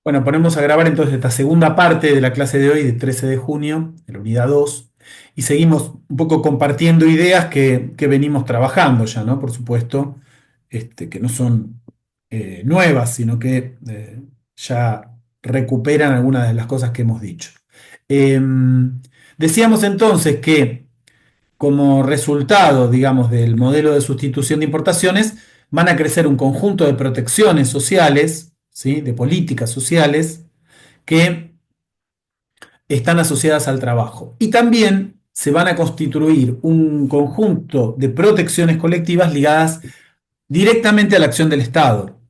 Bueno, ponemos a grabar entonces esta segunda parte de la clase de hoy, de 13 de junio, de la unidad 2, y seguimos un poco compartiendo ideas que venimos trabajando ya, ¿no? Por supuesto, que no son nuevas, sino que ya recuperan algunas de las cosas que hemos dicho. Decíamos entonces que como resultado, digamos, del modelo de sustitución de importaciones, van a crecer un conjunto de protecciones sociales, ¿sí? De políticas sociales, que están asociadas al trabajo. Y también se van a constituir un conjunto de protecciones colectivas ligadas directamente a la acción del Estado.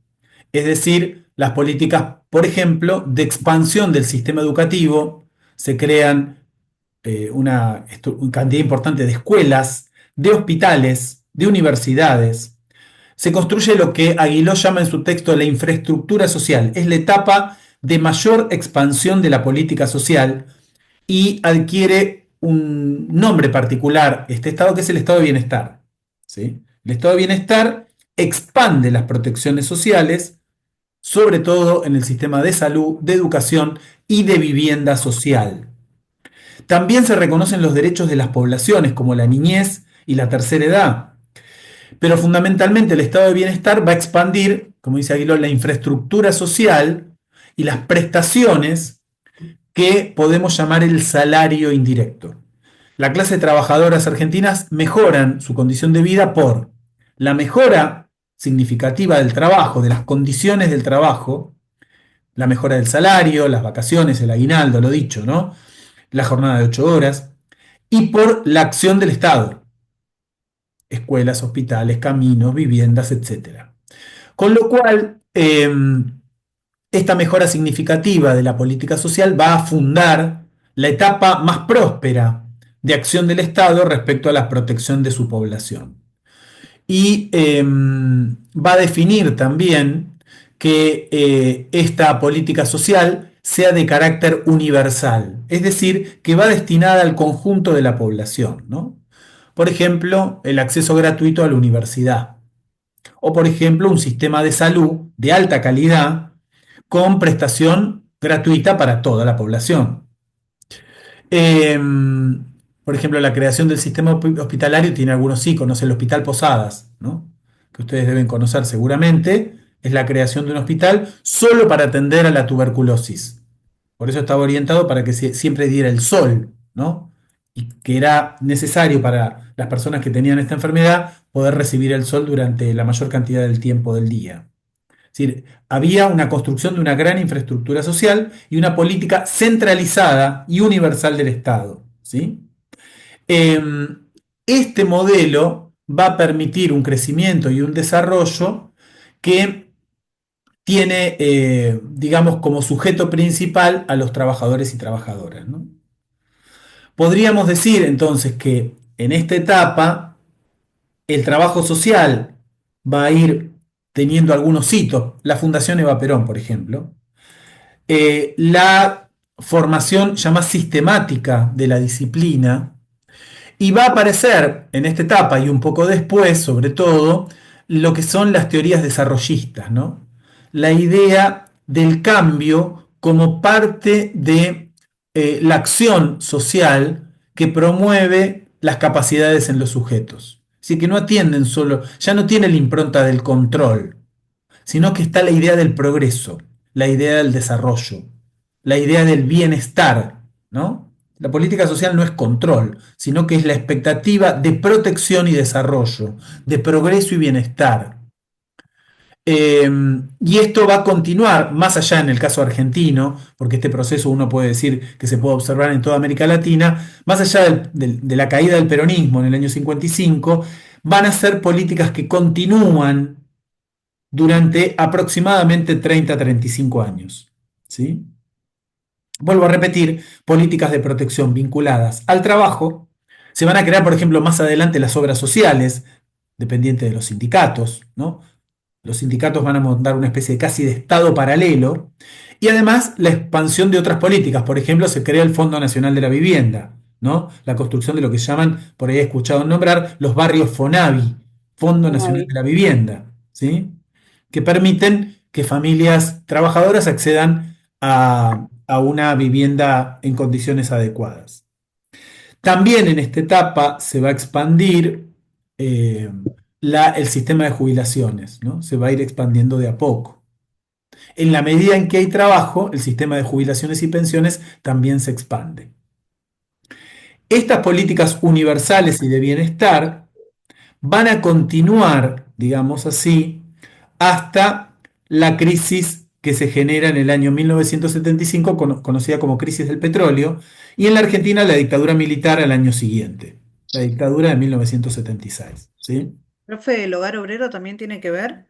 Es decir, las políticas, por ejemplo, de expansión del sistema educativo, se crean una cantidad importante de escuelas, de hospitales, de universidades. Se construye lo que Aguiló llama en su texto la infraestructura social. Es la etapa de mayor expansión de la política social y adquiere un nombre particular este estado, que es el estado de bienestar. ¿Sí? El estado de bienestar expande las protecciones sociales, sobre todo en el sistema de salud, de educación y de vivienda social. También se reconocen los derechos de las poblaciones, como la niñez y la tercera edad. Pero fundamentalmente el estado de bienestar va a expandir, como dice Aguiló, la infraestructura social y las prestaciones que podemos llamar el salario indirecto. La clase de trabajadoras argentinas mejoran su condición de vida por la mejora significativa del trabajo, de las condiciones del trabajo, la mejora del salario, las vacaciones, el aguinaldo, lo dicho, ¿no? La jornada de 8 horas, y por la acción del Estado, escuelas, hospitales, caminos, viviendas, etcétera. Con lo cual, esta mejora significativa de la política social va a fundar la etapa más próspera de acción del Estado respecto a la protección de su población. Y va a definir también que esta política social sea de carácter universal, es decir, que va destinada al conjunto de la población, ¿no? Por ejemplo, el acceso gratuito a la universidad, o por ejemplo, un sistema de salud de alta calidad con prestación gratuita para toda la población. Eh, por ejemplo, la creación del sistema hospitalario tiene algunos iconos. El Hospital Posadas, ¿no? Que ustedes deben conocer seguramente, es la creación de un hospital solo para atender a la tuberculosis. Por eso estaba orientado para que siempre diera el sol, ¿no? Y que era necesario para las personas que tenían esta enfermedad poder recibir el sol durante la mayor cantidad del tiempo del día. Es decir, había una construcción de una gran infraestructura social y una política centralizada y universal del Estado. ¿Sí? Eh, este modelo va a permitir un crecimiento y un desarrollo que tiene, digamos, como sujeto principal a los trabajadores y trabajadoras, ¿no? Podríamos decir entonces que en esta etapa el trabajo social va a ir teniendo algunos hitos. La Fundación Eva Perón, por ejemplo, la formación ya más sistemática de la disciplina, y va a aparecer en esta etapa y un poco después, sobre todo, lo que son las teorías desarrollistas, ¿no? La idea del cambio como parte de la acción social que promueve las capacidades en los sujetos. Así que no atienden solo, ya no tiene la impronta del control, sino que está la idea del progreso, la idea del desarrollo, la idea del bienestar, ¿no? La política social no es control, sino que es la expectativa de protección y desarrollo, de progreso y bienestar. Y esto va a continuar más allá en el caso argentino, porque este proceso uno puede decir que se puede observar en toda América Latina, más allá de la caída del peronismo en el año 55, van a ser políticas que continúan durante aproximadamente 30 a 35 años. ¿Sí? Vuelvo a repetir, políticas de protección vinculadas al trabajo. Se van a crear, por ejemplo, más adelante las obras sociales, dependientes de los sindicatos, ¿no? Los sindicatos van a montar una especie de casi de estado paralelo. Y además la expansión de otras políticas. Por ejemplo, se crea el Fondo Nacional de la Vivienda, ¿no? La construcción de lo que llaman, por ahí he escuchado nombrar, los barrios FONAVI, Fondo Nacional de la Vivienda, ¿sí? Que permiten que familias trabajadoras accedan a una vivienda en condiciones adecuadas. También en esta etapa se va a expandir eh, el sistema de jubilaciones, ¿no? Se va a ir expandiendo de a poco. En la medida en que hay trabajo, el sistema de jubilaciones y pensiones también se expande. Estas políticas universales y de bienestar van a continuar, digamos así, hasta la crisis que se genera en el año 1975, conocida como crisis del petróleo, y en la Argentina la dictadura militar al año siguiente, la dictadura de 1976. ¿Sí? Profe, ¿el hogar obrero también tiene que ver?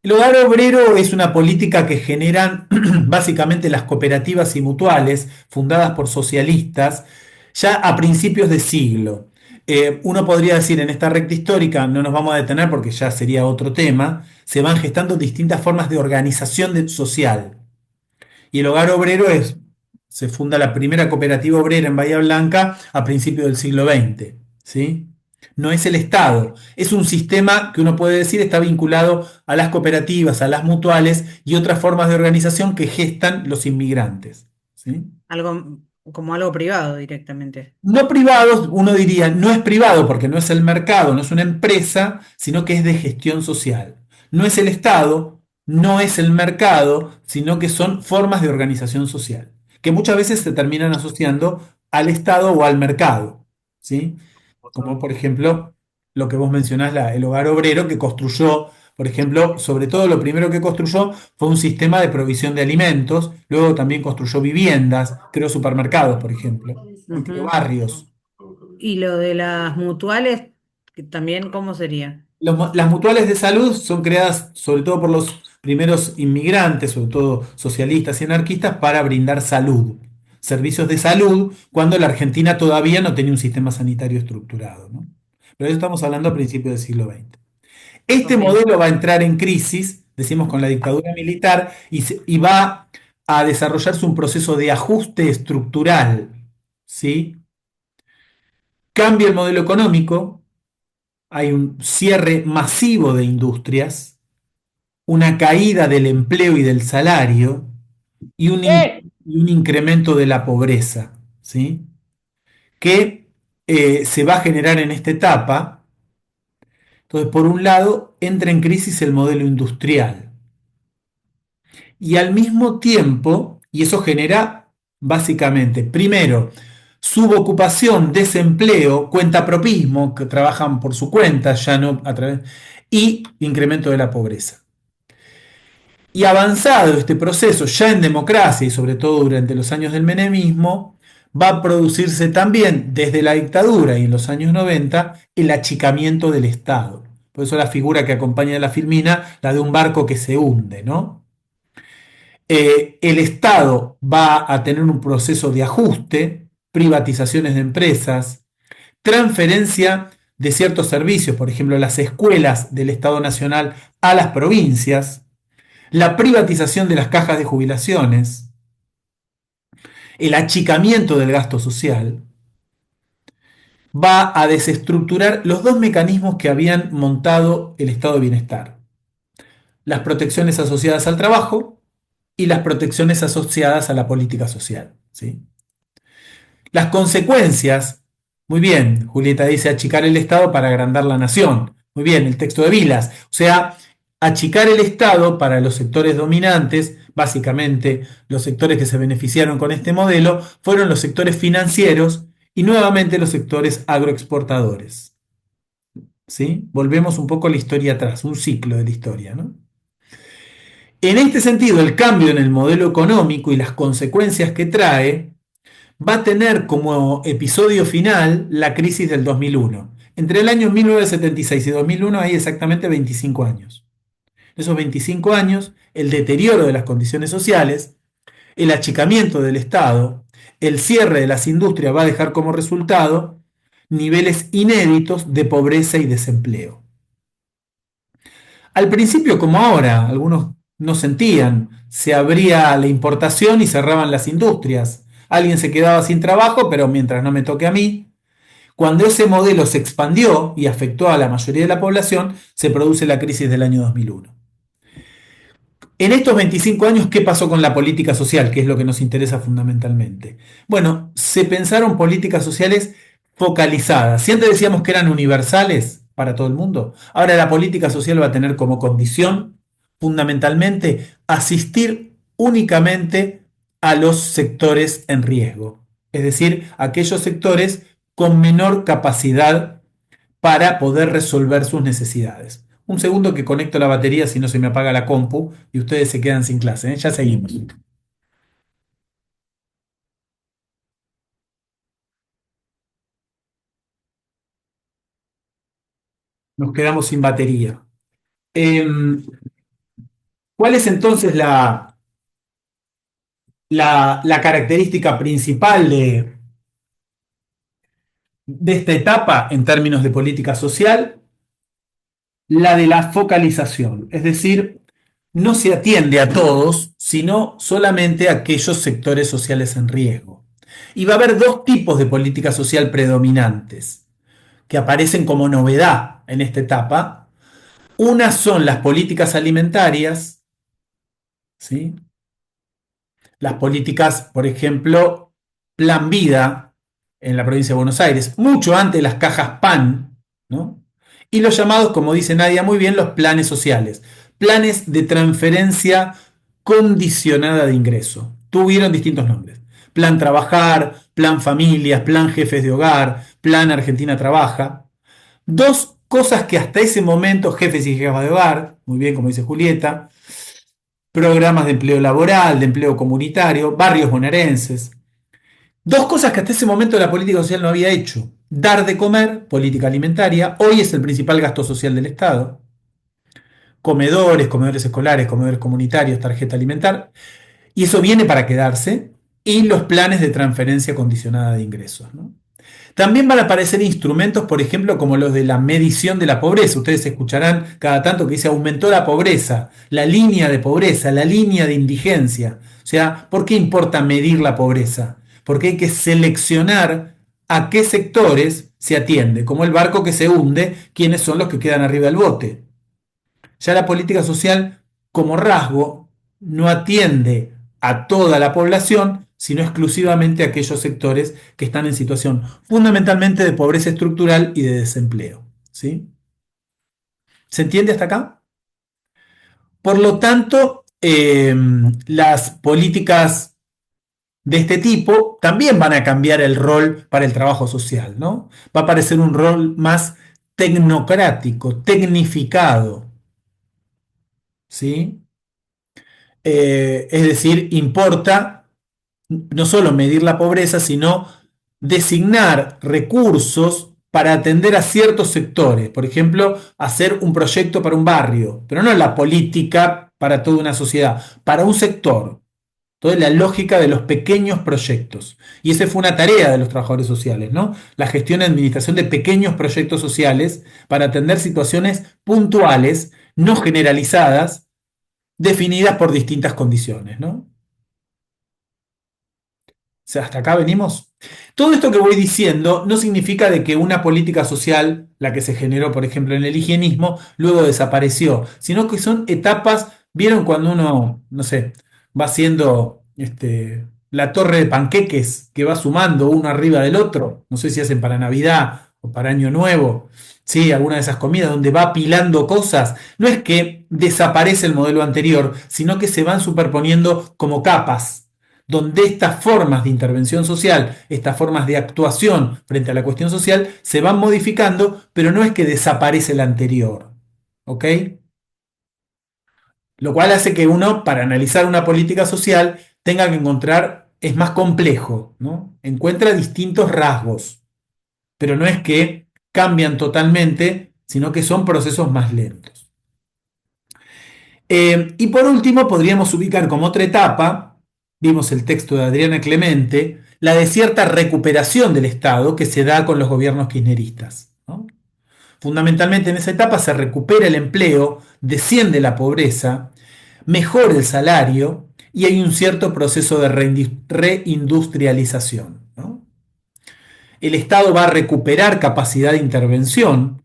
El hogar obrero es una política que generan básicamente las cooperativas y mutuales fundadas por socialistas ya a principios de siglo. Uno podría decir en esta recta histórica, no nos vamos a detener porque ya sería otro tema, se van gestando distintas formas de organización social. Y el hogar obrero se funda la primera cooperativa obrera en Bahía Blanca a principios del siglo XX, ¿sí? No es el Estado, es un sistema que uno puede decir está vinculado a las cooperativas, a las mutuales y otras formas de organización que gestan los inmigrantes, ¿sí? Algo como algo privado directamente. No privados, uno diría, no es privado porque no es el mercado, no es una empresa, sino que es de gestión social. No es el Estado, no es el mercado, sino que son formas de organización social, que muchas veces se terminan asociando al Estado o al mercado, ¿sí? Como por ejemplo lo que vos mencionás, el hogar obrero que construyó, por ejemplo, sobre todo lo primero que construyó fue un sistema de provisión de alimentos, luego también construyó viviendas, creó supermercados, por ejemplo, y creó Ujú. barrios. Y lo de las mutuales, que también, ¿cómo sería? Las mutuales de salud son creadas sobre todo por los primeros inmigrantes, sobre todo socialistas y anarquistas, para brindar salud, servicios de salud, cuando la Argentina todavía no tenía un sistema sanitario estructurado, ¿no? Pero eso estamos hablando a principios del siglo XX. Este Ok. modelo va a entrar en crisis, decimos, con la dictadura militar y va a desarrollarse un proceso de ajuste estructural, ¿sí? Cambia el modelo económico, hay un cierre masivo de industrias, una caída del empleo y del salario y un incremento de la pobreza, ¿sí? Que se va a generar en esta etapa. Entonces, por un lado, entra en crisis el modelo industrial y al mismo tiempo, y eso genera básicamente, primero, subocupación, desempleo, cuentapropismo, que trabajan por su cuenta, ya no a través, y incremento de la pobreza. Y avanzado este proceso, ya en democracia y sobre todo durante los años del menemismo, va a producirse también desde la dictadura y en los años 90 el achicamiento del Estado. Por eso la figura que acompaña a la Filmina, la de un barco que se hunde, ¿no? El Estado va a tener un proceso de ajuste, privatizaciones de empresas, transferencia de ciertos servicios, por ejemplo, las escuelas del Estado Nacional a las provincias, la privatización de las cajas de jubilaciones, el achicamiento del gasto social, va a desestructurar los dos mecanismos que habían montado el estado de bienestar. Las protecciones asociadas al trabajo y las protecciones asociadas a la política social. ¿Sí? Las consecuencias, muy bien, Julieta dice achicar el Estado para agrandar la nación. Muy bien, el texto de Vilas. O sea, achicar el Estado para los sectores dominantes, básicamente los sectores que se beneficiaron con este modelo, fueron los sectores financieros y nuevamente los sectores agroexportadores. ¿Sí? Volvemos un poco a la historia atrás, un ciclo de la historia, ¿no? En este sentido, el cambio en el modelo económico y las consecuencias que trae va a tener como episodio final la crisis del 2001. Entre el año 1976 y 2001 hay exactamente 25 años. En esos 25 años, el deterioro de las condiciones sociales, el achicamiento del Estado, el cierre de las industrias va a dejar como resultado niveles inéditos de pobreza y desempleo. Al principio, como ahora, algunos no sentían, se abría la importación y cerraban las industrias. Alguien se quedaba sin trabajo, pero mientras no me toque a mí, cuando ese modelo se expandió y afectó a la mayoría de la población, se produce la crisis del año 2001. En estos 25 años, ¿qué pasó con la política social? Que es lo que nos interesa fundamentalmente. Bueno, se pensaron políticas sociales focalizadas. Si antes decíamos que eran universales para todo el mundo, ahora la política social va a tener como condición fundamentalmente asistir únicamente a los sectores en riesgo, es decir, aquellos sectores con menor capacidad para poder resolver sus necesidades. Un segundo que conecto la batería si no se me apaga la compu y ustedes se quedan sin clase, ¿eh? Ya seguimos. Nos quedamos sin batería. Eh, ¿Cuál es entonces la característica principal de esta etapa en términos de política social? La de la focalización, es decir, no se atiende a todos, sino solamente a aquellos sectores sociales en riesgo. Y va a haber dos tipos de política social predominantes que aparecen como novedad en esta etapa. Una son las políticas alimentarias, ¿sí? Las políticas, por ejemplo, Plan Vida en la provincia de Buenos Aires, mucho antes de las cajas PAN, ¿no? Y los llamados, como dice Nadia muy bien, los planes sociales, planes de transferencia condicionada de ingreso. Tuvieron distintos nombres. Plan Trabajar, Plan Familias, Plan Jefes de Hogar, Plan Argentina Trabaja. Dos cosas que hasta ese momento, jefes y jefas de hogar, muy bien como dice Julieta, programas de empleo laboral, de empleo comunitario, barrios bonaerenses. Dos cosas que hasta ese momento la política social no había hecho. Dar de comer, política alimentaria, hoy es el principal gasto social del Estado. Comedores, comedores escolares, comedores comunitarios, tarjeta alimentar. Y eso viene para quedarse. Y los planes de transferencia condicionada de ingresos, ¿no? También van a aparecer instrumentos, por ejemplo, como los de la medición de la pobreza. Ustedes escucharán cada tanto que dice aumentó la pobreza, la línea de pobreza, la línea de indigencia. O sea, ¿por qué importa medir la pobreza? Porque hay que seleccionar a qué sectores se atiende, como el barco que se hunde, quiénes son los que quedan arriba del bote. Ya la política social, como rasgo, no atiende a toda la población, sino exclusivamente a aquellos sectores que están en situación fundamentalmente de pobreza estructural y de desempleo. ¿Sí? ¿Se entiende hasta acá? Por lo tanto, las políticas de este tipo también van a cambiar el rol para el trabajo social, ¿no? Va a aparecer un rol más tecnocrático, tecnificado, ¿sí? Es decir, importa no solo medir la pobreza, sino designar recursos para atender a ciertos sectores. Por ejemplo, hacer un proyecto para un barrio, pero no la política para toda una sociedad, para un sector. Toda la lógica de los pequeños proyectos. Y esa fue una tarea de los trabajadores sociales, ¿no? La gestión y administración de pequeños proyectos sociales para atender situaciones puntuales, no generalizadas, definidas por distintas condiciones, ¿no? O sea, hasta acá venimos. Todo esto que voy diciendo no significa de que una política social, la que se generó, por ejemplo, en el higienismo, luego desapareció, sino que son etapas, ¿vieron cuando uno, no sé, va haciendo la torre de panqueques que va sumando uno arriba del otro? No sé si hacen para Navidad o para Año Nuevo. Sí, alguna de esas comidas donde va apilando cosas. No es que desaparece el modelo anterior, sino que se van superponiendo como capas donde estas formas de intervención social, estas formas de actuación frente a la cuestión social, se van modificando, pero no es que desaparece la anterior. ¿Ok? Lo cual hace que uno, para analizar una política social, tenga que encontrar, es más complejo, ¿no? Encuentra distintos rasgos, pero no es que cambian totalmente, sino que son procesos más lentos. Y por último, podríamos ubicar como otra etapa, vimos el texto de Adriana Clemente, la de cierta recuperación del Estado que se da con los gobiernos kirchneristas, ¿no? Fundamentalmente en esa etapa se recupera el empleo, desciende la pobreza, mejora el salario y hay un cierto proceso de reindustrialización, ¿no? El Estado va a recuperar capacidad de intervención,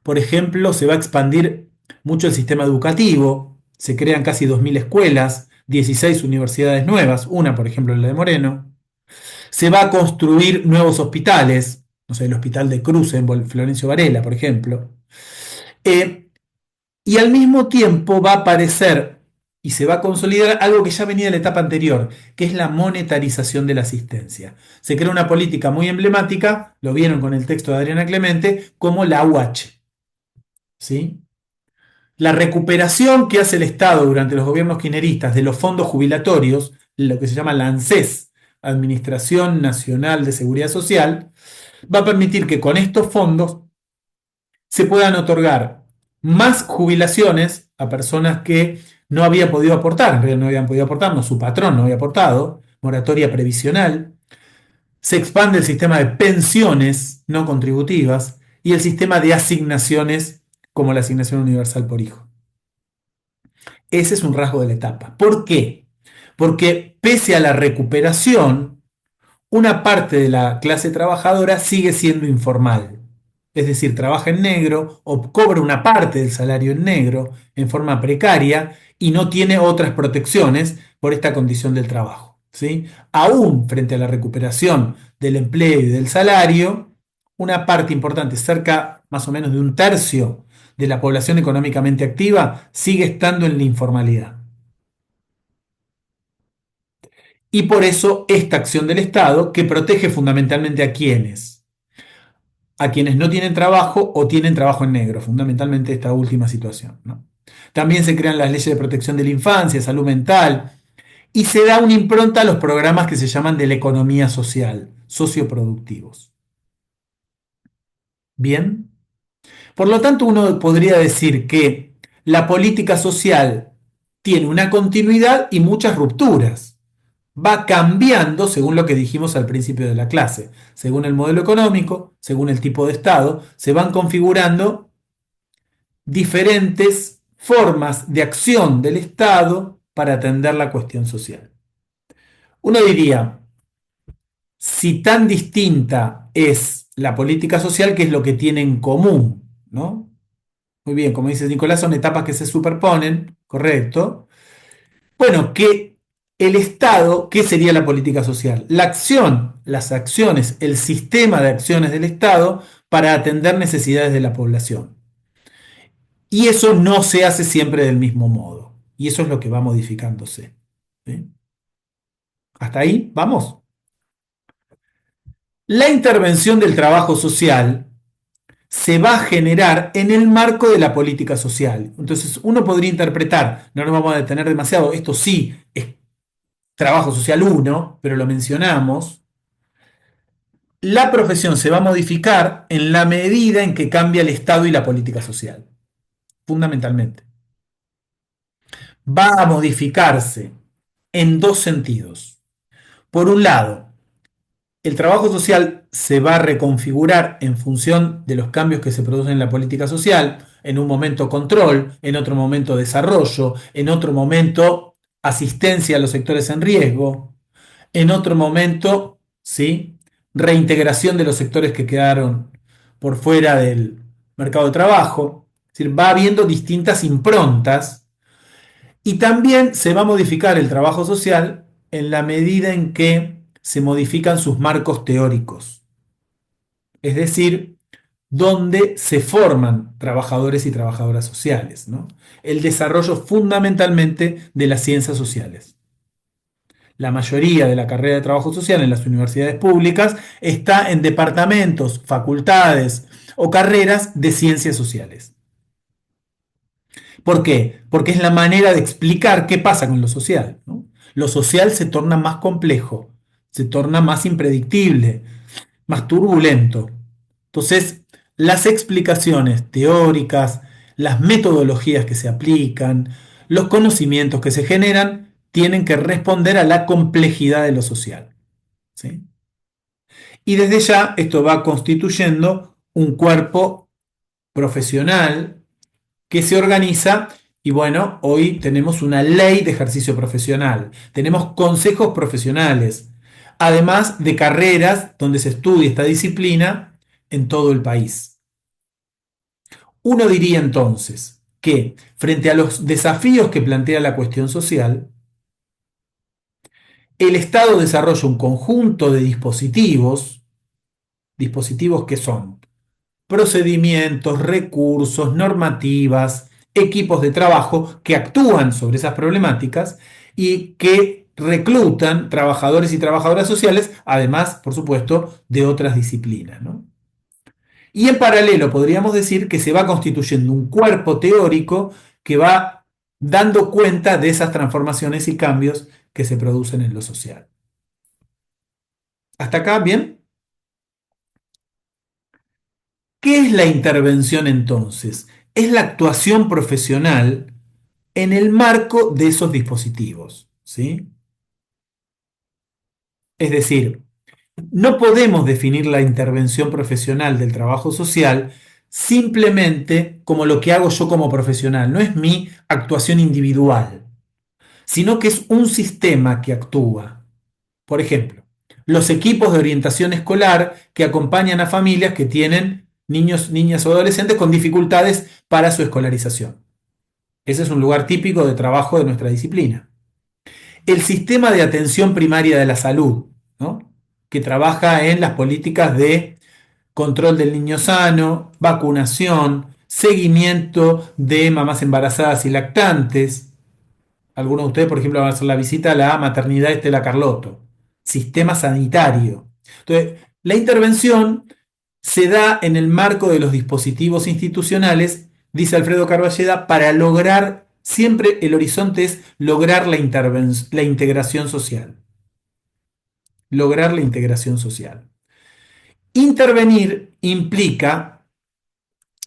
por ejemplo, se va a expandir mucho el sistema educativo, se crean casi 2.000 escuelas, 16 universidades nuevas, una por ejemplo la de Moreno, se va a construir nuevos hospitales, no sé, el Hospital de Cruce en Florencio Varela, por ejemplo, eh, y al mismo tiempo va a aparecer y se va a consolidar algo que ya venía de la etapa anterior, que es la monetarización de la asistencia. Se crea una política muy emblemática, lo vieron con el texto de Adriana Clemente, como la UH. ¿Sí? La recuperación que hace el Estado durante los gobiernos kirchneristas de los fondos jubilatorios, lo que se llama la ANSES, Administración Nacional de Seguridad Social, va a permitir que con estos fondos se puedan otorgar más jubilaciones a personas que no habían podido aportar, en realidad no habían podido aportar, no, su patrón no había aportado, moratoria previsional, se expande el sistema de pensiones no contributivas y el sistema de asignaciones como la asignación universal por hijo. Ese es un rasgo de la etapa. ¿Por qué? Porque pese a la recuperación, una parte de la clase trabajadora sigue siendo informal. Es decir, trabaja en negro o cobra una parte del salario en negro en forma precaria y no tiene otras protecciones por esta condición del trabajo. ¿Sí? Aún frente a la recuperación del empleo y del salario, una parte importante, cerca más o menos de un tercio de la población económicamente activa, sigue estando en la informalidad. Y por eso esta acción del Estado, que protege fundamentalmente a quienes no tienen trabajo o tienen trabajo en negro, fundamentalmente esta última situación, ¿no? También se crean las leyes de protección de la infancia, salud mental, y se da una impronta a los programas que se llaman de la economía social, socioproductivos. Bien, por lo tanto uno podría decir que la política social tiene una continuidad y muchas rupturas. Va cambiando según lo que dijimos al principio de la clase. Según el modelo económico, según el tipo de Estado, se van configurando diferentes formas de acción del Estado para atender la cuestión social. Uno diría, si tan distinta es la política social, ¿qué es lo que tiene en común? ¿No? Muy bien, como dice Nicolás, son etapas que se superponen, correcto. Bueno, que el Estado, ¿qué sería la política social? La acción, las acciones, el sistema de acciones del Estado para atender necesidades de la población. Y eso no se hace siempre del mismo modo. Y eso es lo que va modificándose. ¿Sí? ¿Hasta ahí? ¿Vamos? La intervención del trabajo social se va a generar en el marco de la política social. Entonces, uno podría interpretar, no nos vamos a detener demasiado, esto sí es trabajo social 1, pero lo mencionamos, la profesión se va a modificar en la medida en que cambia el Estado y la política social, fundamentalmente. Va a modificarse en dos sentidos. Por un lado, el trabajo social se va a reconfigurar en función de los cambios que se producen en la política social, en un momento control, en otro momento desarrollo, en otro momento asistencia a los sectores en riesgo, en otro momento, ¿sí? Reintegración de los sectores que quedaron por fuera del mercado de trabajo. Es decir, va habiendo distintas improntas y también se va a modificar el trabajo social en la medida en que se modifican sus marcos teóricos. Es decir, donde se forman trabajadores y trabajadoras sociales, ¿no? El desarrollo fundamentalmente de las ciencias sociales. La mayoría de la carrera de trabajo social en las universidades públicas está en departamentos, facultades o carreras de ciencias sociales. ¿Por qué? Porque es la manera de explicar qué pasa con lo social, ¿no? Lo social se torna más complejo, se torna más impredictible, más turbulento. Entonces, las explicaciones teóricas, las metodologías que se aplican, los conocimientos que se generan, tienen que responder a la complejidad de lo social. ¿Sí? Y desde ya esto va constituyendo un cuerpo profesional que se organiza y bueno, hoy tenemos una ley de ejercicio profesional, tenemos consejos profesionales, además de carreras donde se estudia esta disciplina en todo el país. Uno diría entonces, que frente a los desafíos que plantea la cuestión social, el Estado desarrolla un conjunto de dispositivos, dispositivos que son procedimientos, recursos, normativas, equipos de trabajo que actúan sobre esas problemáticas y que reclutan trabajadores y trabajadoras sociales, además, por supuesto, de otras disciplinas, ¿no? Y en paralelo podríamos decir que se va constituyendo un cuerpo teórico que va dando cuenta de esas transformaciones y cambios que se producen en lo social. ¿Hasta acá bien? ¿Qué es la intervención entonces? Es la actuación profesional en el marco de esos dispositivos, ¿sí? Es decir, no podemos definir la intervención profesional del trabajo social simplemente como lo que hago yo como profesional, no es mi actuación individual, sino que es un sistema que actúa. Por ejemplo, los equipos de orientación escolar que acompañan a familias que tienen niños, niñas o adolescentes con dificultades para su escolarización. Ese es un lugar típico de trabajo de nuestra disciplina. El sistema de atención primaria de la salud, ¿no? Que trabaja en las políticas de control del niño sano, vacunación, seguimiento de mamás embarazadas y lactantes. Algunos de ustedes, por ejemplo, van a hacer la visita a la maternidad Estela Carlotto. Sistema sanitario. Entonces, la intervención se da en el marco de los dispositivos institucionales, dice Alfredo Carballeda, para lograr, siempre el horizonte es lograr la integración social. Lograr la integración social. Intervenir implica,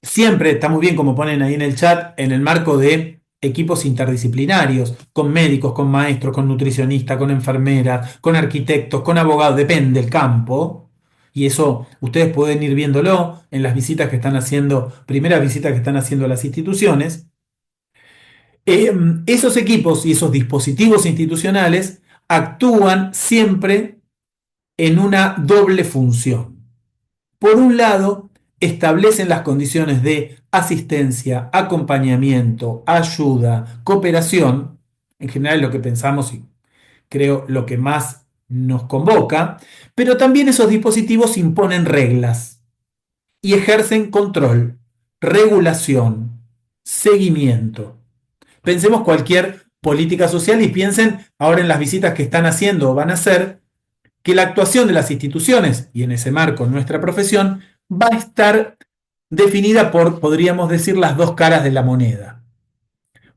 siempre está muy bien como ponen ahí en el chat, en el marco de equipos interdisciplinarios, con médicos, con maestros, con nutricionistas, con enfermeras, con arquitectos, con abogados, depende del campo. Y eso ustedes pueden ir viéndolo en las visitas que están haciendo, primeras visitas que están haciendo las instituciones. Esos equipos y esos dispositivos institucionales actúan siempre en una doble función. Por un lado, establecen las condiciones de asistencia, acompañamiento, ayuda, cooperación, en general lo que pensamos y creo lo que más nos convoca, pero también esos dispositivos imponen reglas y ejercen control, regulación, seguimiento. Pensemos cualquier política social y piensen ahora en las visitas que están haciendo o van a hacer, que la actuación de las instituciones, y en ese marco nuestra profesión, va a estar definida por, podríamos decir, las dos caras de la moneda.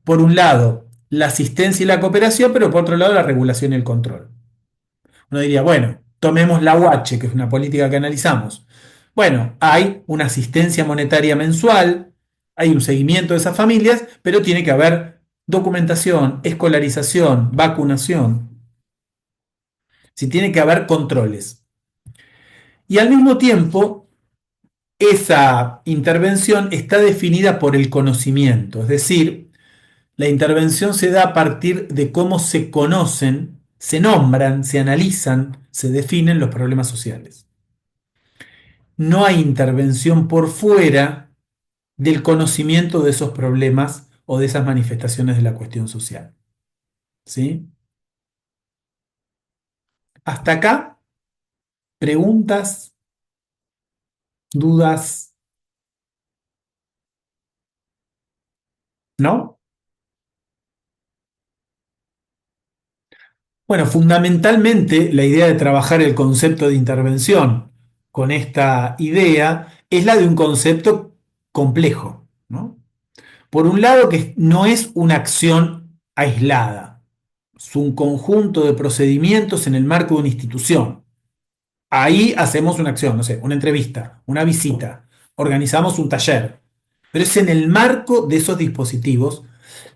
Por un lado, la asistencia y la cooperación, pero por otro lado, la regulación y el control. Uno diría, bueno, tomemos la UH, que es una política que analizamos. Bueno, hay una asistencia monetaria mensual, hay un seguimiento de esas familias, pero tiene que haber documentación, escolarización, vacunación. Sí, tiene que haber controles. Y al mismo tiempo, esa intervención está definida por el conocimiento, es decir, la intervención se da a partir de cómo se conocen, se nombran, se analizan, se definen los problemas sociales. No hay intervención por fuera del conocimiento de esos problemas o de esas manifestaciones de la cuestión social. ¿Sí? Hasta acá, preguntas, dudas, ¿no? Bueno, fundamentalmente la idea de trabajar el concepto de intervención con esta idea es la de un concepto complejo, ¿no? Por un lado, que no es una acción aislada, es un conjunto de procedimientos en el marco de una institución. Ahí hacemos una acción, no sé, una entrevista, una visita, organizamos un taller, pero es en el marco de esos dispositivos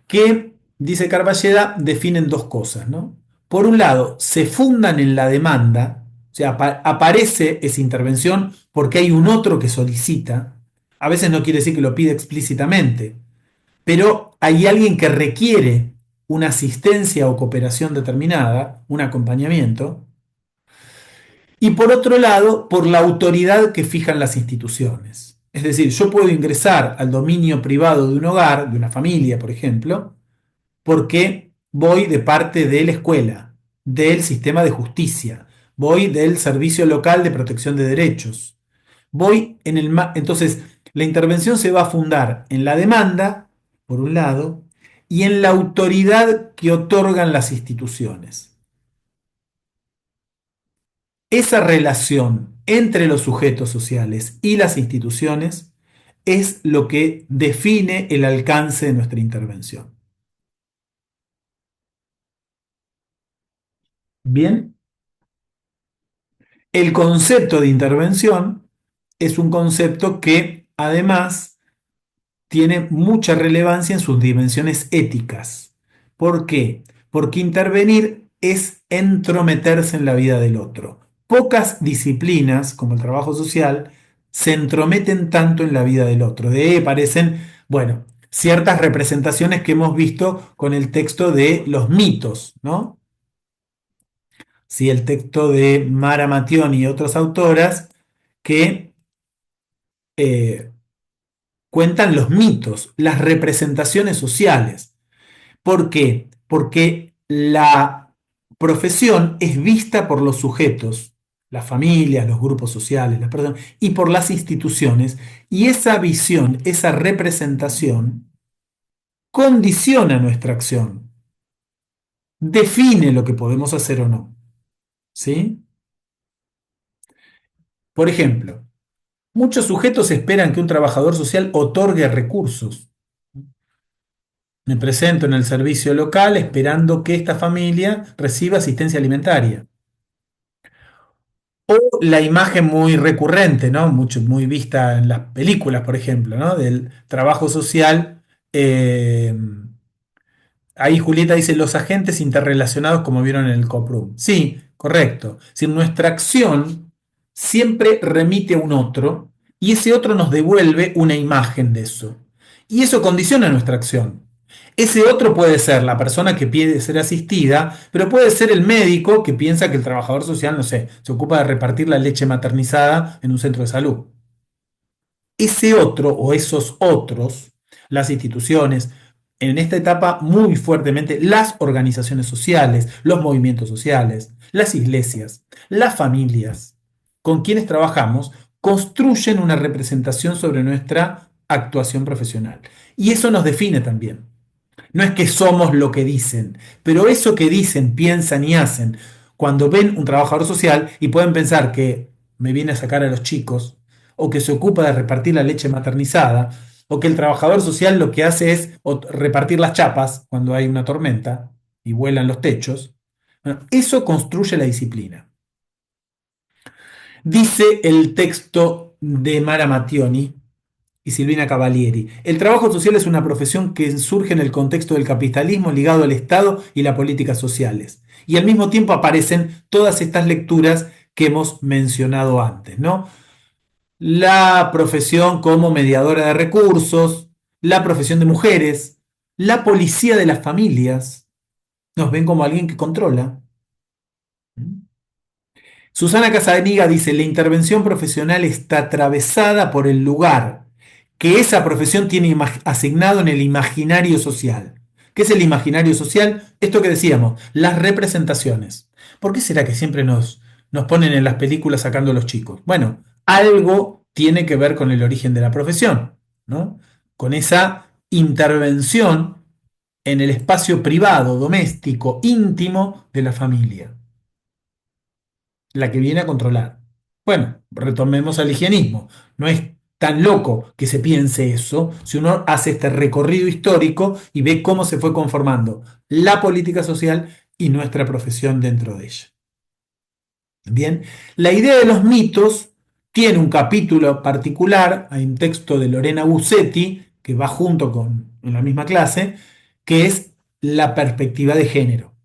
que, dice Carballeda, definen dos cosas, ¿no? Por un lado, se fundan en la demanda, o sea, aparece esa intervención porque hay un otro que solicita, a veces no quiere decir que lo pide explícitamente, pero hay alguien que requiere una asistencia o cooperación determinada, un acompañamiento, y por otro lado, por la autoridad que fijan las instituciones. Es decir, yo puedo ingresar al dominio privado de un hogar, de una familia, por ejemplo, porque voy de parte de la escuela, del sistema de justicia, voy del Servicio Local de Protección de Derechos. Entonces, la intervención se va a fundar en la demanda, por un lado, y en la autoridad que otorgan las instituciones. Esa relación entre los sujetos sociales y las instituciones es lo que define el alcance de nuestra intervención. Bien, el concepto de intervención es un concepto que además tiene mucha relevancia en sus dimensiones éticas. ¿Por qué? Porque intervenir es entrometerse en la vida del otro. Pocas disciplinas, como el trabajo social, se entrometen tanto en la vida del otro. De ahí aparecen, bueno, ciertas representaciones que hemos visto con el texto de los mitos, ¿no? Sí, el texto de Mara Mationi y otras autoras que eh, cuentan los mitos, las representaciones sociales. ¿Por qué? Porque la profesión es vista por los sujetos, las familias, los grupos sociales, las personas, y por las instituciones, y esa visión, esa representación, condiciona nuestra acción, define lo que podemos hacer o no. ¿Sí? Por ejemplo, muchos sujetos esperan que un trabajador social otorgue recursos. Me presento en el servicio local esperando que esta familia reciba asistencia alimentaria. O la imagen muy recurrente, ¿no? Muy vista en las películas, por ejemplo, ¿no? Del trabajo social. eh, Ahí Julieta dice los agentes interrelacionados como vieron en el COPRUM. Sí, correcto. Si nuestra acción siempre remite a un otro y ese otro nos devuelve una imagen de eso. Y eso condiciona nuestra acción. Ese otro puede ser la persona que pide ser asistida, pero puede ser el médico que piensa que el trabajador social, no sé, se ocupa de repartir la leche maternizada en un centro de salud. Ese otro o esos otros, las instituciones, en esta etapa muy fuertemente las organizaciones sociales, los movimientos sociales, las iglesias, las familias con quienes trabajamos, construyen una representación sobre nuestra actuación profesional. Y eso nos define también. No es que somos lo que dicen, pero eso que dicen, piensan y hacen cuando ven un trabajador social y pueden pensar que me viene a sacar a los chicos, o que se ocupa de repartir la leche maternizada, o que el trabajador social lo que hace es repartir las chapas cuando hay una tormenta y vuelan los techos. Bueno, eso construye la disciplina. Dice el texto de Mara Mattioni y Silvina Cavalieri. El trabajo social es una profesión que surge en el contexto del capitalismo ligado al Estado y las políticas sociales. Y al mismo tiempo aparecen todas estas lecturas que hemos mencionado antes, ¿no? La profesión como mediadora de recursos, la profesión de mujeres, la policía de las familias, nos ven como alguien que controla. Susana Casaniga dice, la intervención profesional está atravesada por el lugar que esa profesión tiene asignado en el imaginario social. ¿Qué es el imaginario social? Esto que decíamos, las representaciones. ¿Por qué será que siempre nos ponen en las películas sacando a los chicos? Bueno, algo tiene que ver con el origen de la profesión, ¿no? Con esa intervención en el espacio privado, doméstico, íntimo de la familia, la que viene a controlar. Bueno, retomemos al higienismo. No es tan loco que se piense eso si uno hace este recorrido histórico y ve cómo se fue conformando la política social y nuestra profesión dentro de ella. Bien, la idea de los mitos tiene un capítulo particular, hay un texto de Lorena Bussetti que va junto con en la misma clase, que es la perspectiva de género.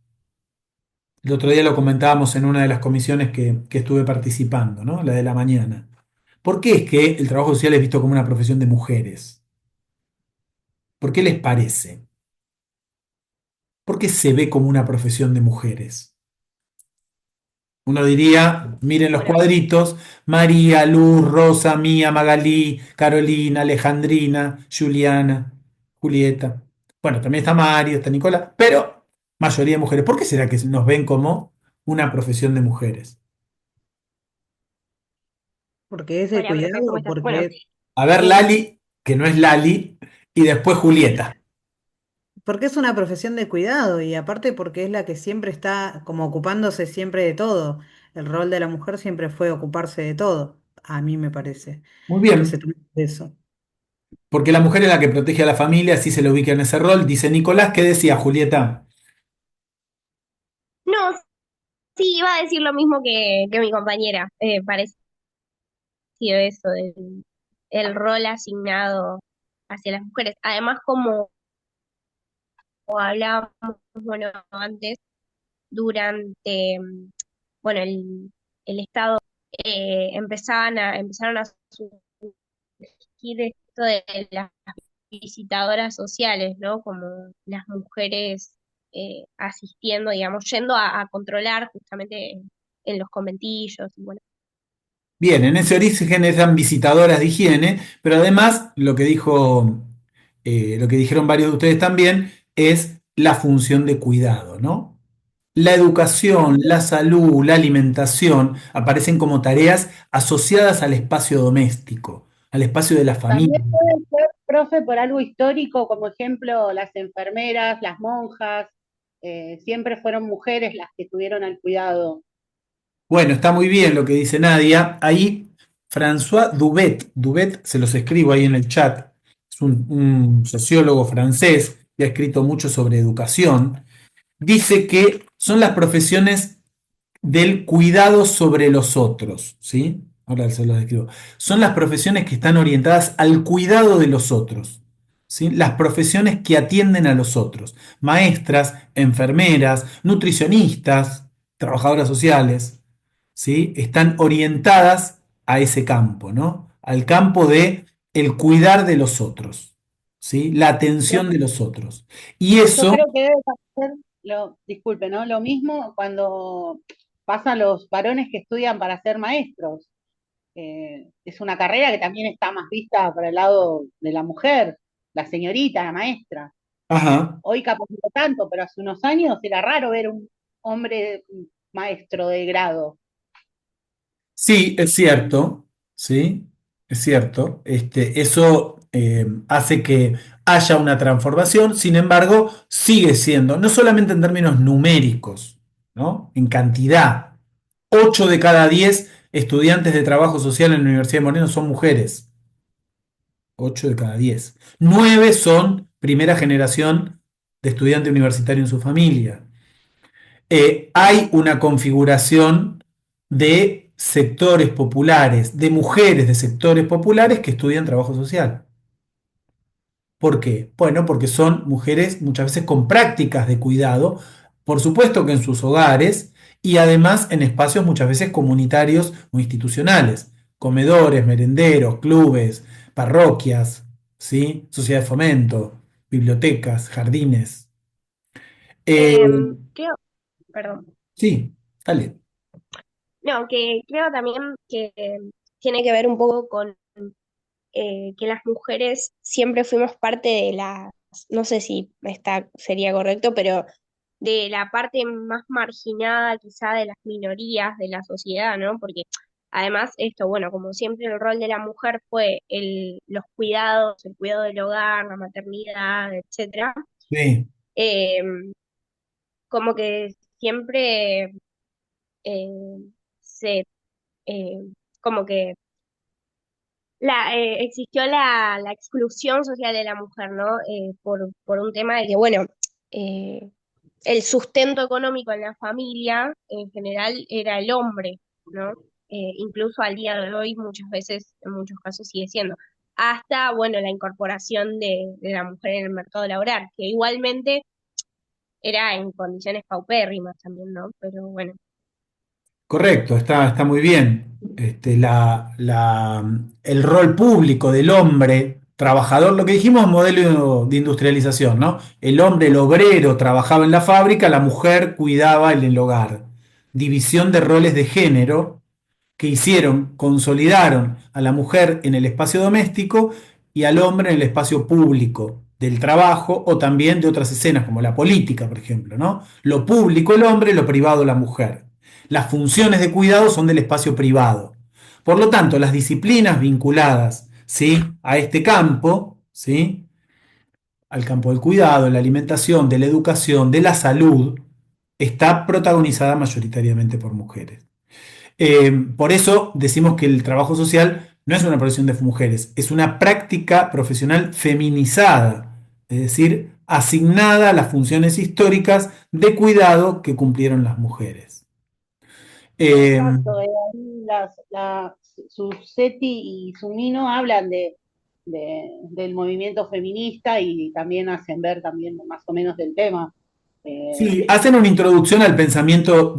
El otro día lo comentábamos en una de las comisiones que estuve participando, ¿no? La de la mañana. ¿Por qué es que el trabajo social es visto como una profesión de mujeres? ¿Por qué les parece? ¿Por qué se ve como una profesión de mujeres? Uno diría, miren los Bueno, cuadritos, María, Luz, Rosa, Mía, Magalí, Carolina, Alejandrina, Juliana, Julieta. Bueno, también está Mario, está Nicolás, pero mayoría de mujeres. ¿Por qué será que nos ven como una profesión de mujeres? Porque es de hola, cuidado profe, ¿cómo o estás? Bueno, A ver, eh, Lali, que no es Lali, y después Julieta. porque es una profesión de cuidado y aparte porque es la que siempre está como ocupándose siempre de todo. El rol de la mujer siempre fue ocuparse de todo, a mí me parece Muy que se bien, toma de eso. porque la mujer es la que protege a la familia, así se le ubica en ese rol. Dice Nicolás, ¿qué decía Julieta? no, sí, iba a decir lo mismo que mi compañera, parecido eso, el rol asignado hacia las mujeres. Además, como hablábamos, bueno, antes, durante, bueno, el Estado, empezaron a surgir esto de las visitadoras sociales, ¿no? Como las mujeres asistiendo, digamos, yendo a controlar justamente en los conventillos, y bueno. Bien, en ese origen eran visitadoras de higiene, pero además lo que dijeron varios de ustedes también, es la función de cuidado, ¿no? La educación, la salud, la alimentación aparecen como tareas asociadas al espacio doméstico, al espacio de la familia. También puede ser, profe, por algo histórico, como ejemplo, las enfermeras, las monjas, siempre fueron mujeres las que tuvieron al cuidado. Bueno, está muy bien lo que dice Nadia. Ahí François Dubet se los escribo ahí en el chat, es un sociólogo francés que ha escrito mucho sobre educación. Dice que son las profesiones del cuidado sobre los otros, ¿sí? Ahora se los describo. Son las profesiones que están orientadas al cuidado de los otros, ¿sí? Las profesiones que atienden a los otros. Maestras, enfermeras, nutricionistas, trabajadoras sociales, ¿sí? Están orientadas a ese campo, ¿no? Al campo de el cuidar de los otros, ¿sí? La Yo, atención de los otros. Y yo eso, creo que debe ser, disculpe, ¿no? Lo mismo cuando pasan los varones que estudian para ser maestros. Es una carrera que también está más vista para el lado de la mujer, la señorita, la maestra. ajá. Hoy capaz no tanto, pero hace unos años era raro ver un hombre maestro de grado. Sí, es cierto, sí, es cierto. Eso hace que haya una transformación, sin embargo, sigue siendo, no solamente en términos numéricos, ¿no? En cantidad. 8 de cada 10 estudiantes de trabajo social en la Universidad de Moreno son mujeres. 8 de cada 10. 9 son primera generación de estudiante universitario en su familia. Hay una configuración de sectores populares, de mujeres de sectores populares que estudian trabajo social. ¿Por qué? Bueno, porque son mujeres muchas veces con prácticas de cuidado, por supuesto que en sus hogares y además en espacios muchas veces comunitarios o institucionales, comedores, merenderos, clubes, parroquias, ¿sí? Sociedad de fomento, bibliotecas, jardines. Eh, Creo, perdón, sí, dale. no, que creo también que tiene que ver un poco con que las mujeres siempre fuimos parte de las, no sé si está, sería correcto, pero de la parte más marginada quizá de las minorías de la sociedad, ¿no? Porque además esto, bueno, como siempre el rol de la mujer fue los cuidados, el cuidado del hogar, la maternidad, etcétera, Sí. eh, como que siempre eh, se, eh, como que existió la exclusión social de la mujer, ¿no? Por un tema de que, bueno, eh, el sustento económico en la familia en general era el hombre, ¿no? Incluso al día de hoy muchas veces, en muchos casos sigue siendo. Hasta, bueno, la incorporación de la mujer en el mercado laboral, que igualmente era en condiciones paupérrimas también, ¿no? Pero bueno. Correcto, está muy bien. El rol público del hombre trabajador, lo que dijimos, modelo de industrialización, ¿no? El hombre, el obrero, trabajaba en la fábrica, la mujer cuidaba en el hogar, división de roles de género que consolidaron a la mujer en el espacio doméstico y al hombre en el espacio público del trabajo o también de otras escenas como la política, por ejemplo, ¿no? Lo público el hombre, lo privado la mujer. Las funciones de cuidado son del espacio privado. Por lo tanto, las disciplinas vinculadas, ¿sí?, a este campo, ¿sí?, al campo del cuidado, de la alimentación, de la educación, de la salud, está protagonizada mayoritariamente por mujeres. Por eso decimos que el trabajo social no es una profesión de mujeres, es una práctica profesional feminizada, es decir, asignada a las funciones históricas de cuidado que cumplieron las mujeres. Exacto, ahí Seti y Sumino hablan del movimiento feminista y también hacen ver también más o menos del tema. Sí, hacen una introducción al pensamiento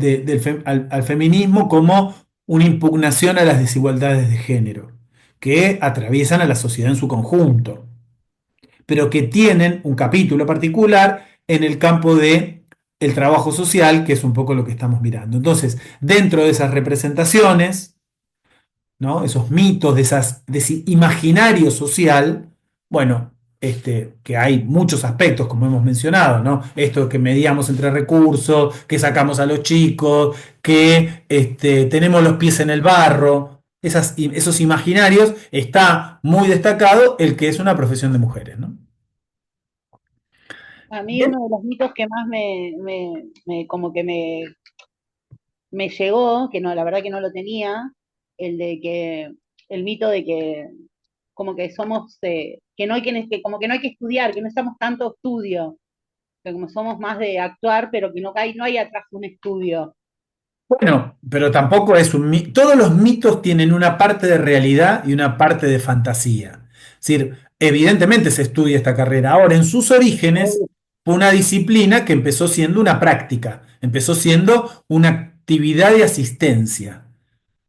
al feminismo como una impugnación a las desigualdades de género, que atraviesan a la sociedad en su conjunto, pero que tienen un capítulo particular en el campo de el trabajo social, que es un poco lo que estamos mirando. Entonces, dentro de esas representaciones, ¿no?, esos mitos, de ese imaginario social, bueno, que hay muchos aspectos, como hemos mencionado, ¿no? Esto que mediamos entre recursos, que sacamos a los chicos, que tenemos los pies en el barro, esos imaginarios, está muy destacado el que es una profesión de mujeres, ¿no? A mí uno de los mitos que más como que me llegó, que no, la verdad que no lo tenía, el mito de que como que somos, que no hay que como que no hay que estudiar, que no estamos tanto estudio, que como somos más de actuar, pero que no hay atrás un estudio. Bueno, pero tampoco es un mito. Todos los mitos tienen una parte de realidad y una parte de fantasía. Es decir, evidentemente se estudia esta carrera. Ahora, en sus orígenes, fue una disciplina que empezó siendo una práctica, empezó siendo una actividad de asistencia.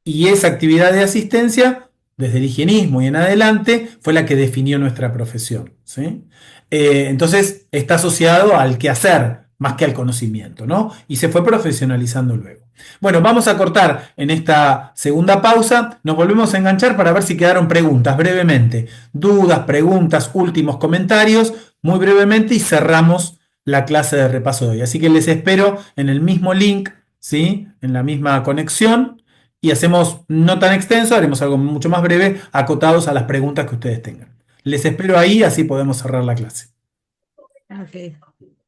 Y esa actividad de asistencia, desde el higienismo y en adelante, fue la que definió nuestra profesión, ¿sí? Entonces, está asociado al quehacer más que al conocimiento, ¿no? Y se fue profesionalizando luego. Bueno, vamos a cortar en esta segunda pausa. Nos volvemos a enganchar para ver si quedaron preguntas brevemente. Dudas, preguntas, últimos comentarios, muy brevemente, y cerramos la clase de repaso de hoy. Así que les espero en el mismo link, ¿sí?, en la misma conexión, y hacemos no tan extenso, haremos algo mucho más breve, acotados a las preguntas que ustedes tengan. Les espero ahí, así podemos cerrar la clase. Ok.